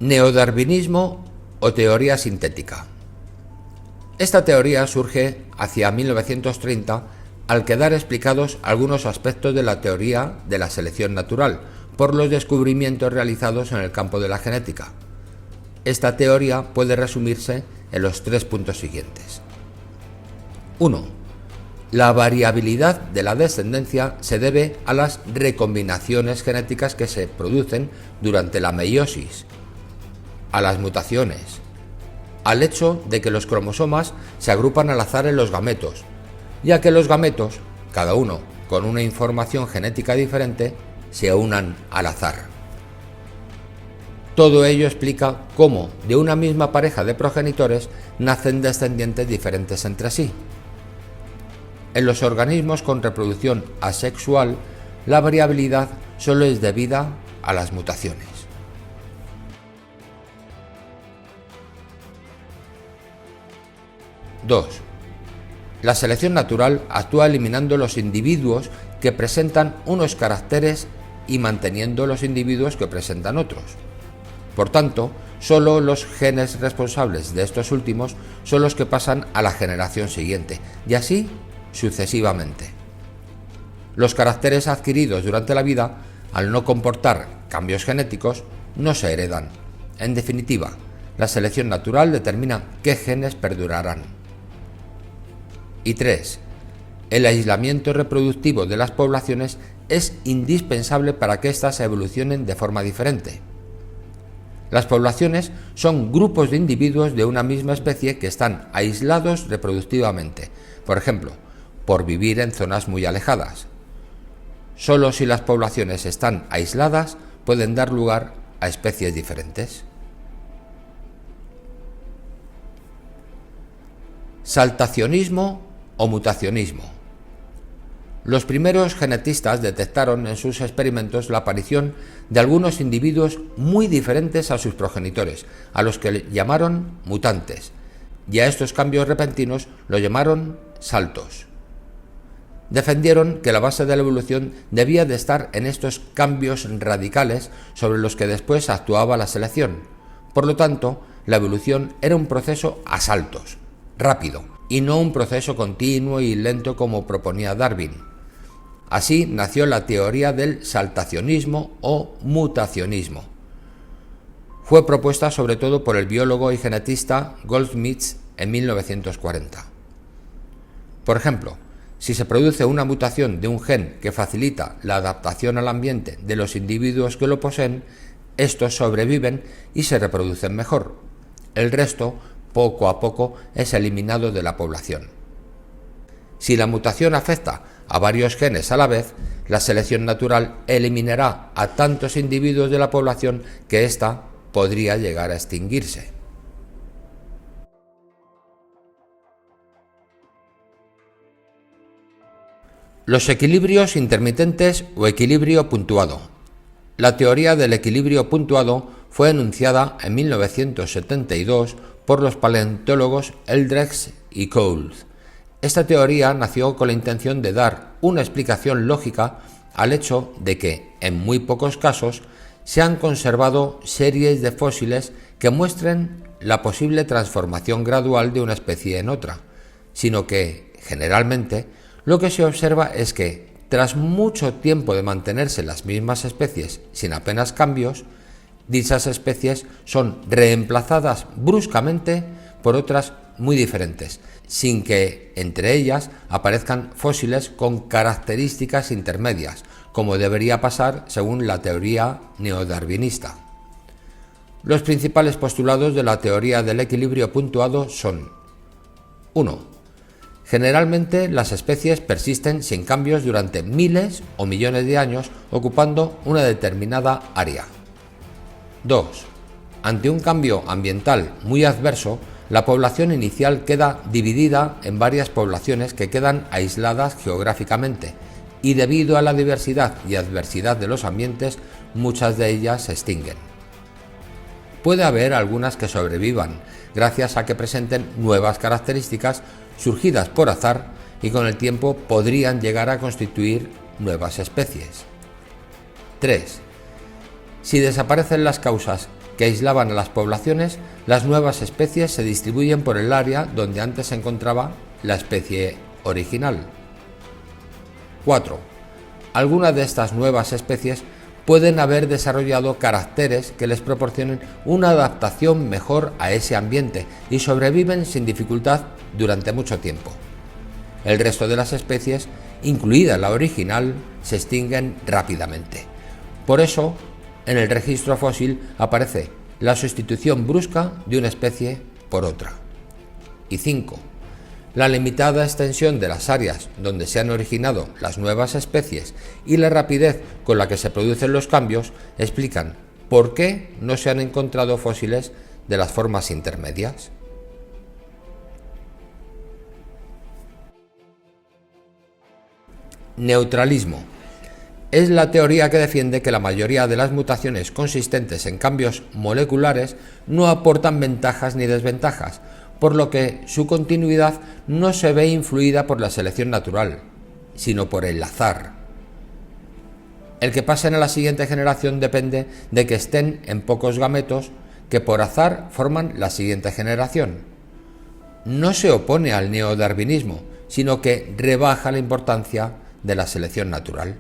Neodarwinismo o teoría sintética. Esta teoría surge hacia 1930 al quedar explicados algunos aspectos de la teoría de la selección natural por los descubrimientos realizados en el campo de la genética. Esta teoría puede resumirse en los 3 puntos siguientes. 1. La variabilidad de la descendencia se debe a las recombinaciones genéticas que se producen durante la meiosis, a las mutaciones, al hecho de que los cromosomas se agrupan al azar en los gametos, ya que los gametos, cada uno con una información genética diferente, se unan al azar. Todo ello explica cómo de una misma pareja de progenitores nacen descendientes diferentes entre sí. En los organismos con reproducción asexual, la variabilidad solo es debida a las mutaciones. 2. La selección natural actúa eliminando los individuos que presentan unos caracteres y manteniendo los individuos que presentan otros. Por tanto, solo los genes responsables de estos últimos son los que pasan a la generación siguiente, y así sucesivamente. Los caracteres adquiridos durante la vida, al no comportar cambios genéticos, no se heredan. En definitiva, la selección natural determina qué genes perdurarán. Y 3. El aislamiento reproductivo de las poblaciones es indispensable para que éstas evolucionen de forma diferente. Las poblaciones son grupos de individuos de una misma especie que están aislados reproductivamente, por ejemplo, por vivir en zonas muy alejadas. Solo si las poblaciones están aisladas pueden dar lugar a especies diferentes. Saltacionismo o mutacionismo. Los primeros genetistas detectaron en sus experimentos la aparición de algunos individuos muy diferentes a sus progenitores, a los que llamaron mutantes, y a estos cambios repentinos los llamaron saltos. Defendieron que la base de la evolución debía de estar en estos cambios radicales sobre los que después actuaba la selección. Por lo tanto, la evolución era un proceso a saltos, rápido, y no un proceso continuo y lento como proponía Darwin. Así nació la teoría del saltacionismo o mutacionismo. Fue propuesta sobre todo por el biólogo y genetista Goldsmith en 1940. Por ejemplo, si se produce una mutación de un gen que facilita la adaptación al ambiente de los individuos que lo poseen, estos sobreviven y se reproducen mejor. El resto, poco a poco, es eliminado de la población. Si la mutación afecta a varios genes a la vez, la selección natural eliminará a tantos individuos de la población que ésta podría llegar a extinguirse. Los equilibrios intermitentes o equilibrio puntuado. La teoría del equilibrio puntuado fue enunciada en 1972 por los paleontólogos Eldredge y Coles. Esta teoría nació con la intención de dar una explicación lógica al hecho de que, en muy pocos casos, se han conservado series de fósiles que muestren la posible transformación gradual de una especie en otra, sino que, generalmente, lo que se observa es que, tras mucho tiempo de mantenerse las mismas especies sin apenas cambios, dichas especies son reemplazadas bruscamente por otras muy diferentes, sin que entre ellas aparezcan fósiles con características intermedias, como debería pasar según la teoría neodarwinista. Los principales postulados de la teoría del equilibrio puntuado son: 1. Generalmente las especies persisten sin cambios durante miles o millones de años, ocupando una determinada área. 2. Ante un cambio ambiental muy adverso, la población inicial queda dividida en varias poblaciones que quedan aisladas geográficamente, y debido a la diversidad y adversidad de los ambientes, muchas de ellas se extinguen. Puede haber algunas que sobrevivan, gracias a que presenten nuevas características surgidas por azar y con el tiempo podrían llegar a constituir nuevas especies. 3. Si desaparecen las causas que aislaban a las poblaciones, las nuevas especies se distribuyen por el área donde antes se encontraba la especie original. 4. Algunas de estas nuevas especies pueden haber desarrollado caracteres que les proporcionen una adaptación mejor a ese ambiente y sobreviven sin dificultad durante mucho tiempo. El resto de las especies, incluida la original, se extinguen rápidamente. Por eso, en el registro fósil aparece la sustitución brusca de una especie por otra. Y 5. La limitada extensión de las áreas donde se han originado las nuevas especies y la rapidez con la que se producen los cambios explican por qué no se han encontrado fósiles de las formas intermedias. Neutralismo. Es la teoría que defiende que la mayoría de las mutaciones consistentes en cambios moleculares no aportan ventajas ni desventajas, por lo que su continuidad no se ve influida por la selección natural, sino por el azar. El que pasen a la siguiente generación depende de que estén en pocos gametos que por azar forman la siguiente generación. No se opone al neodarwinismo, sino que rebaja la importancia de la selección natural.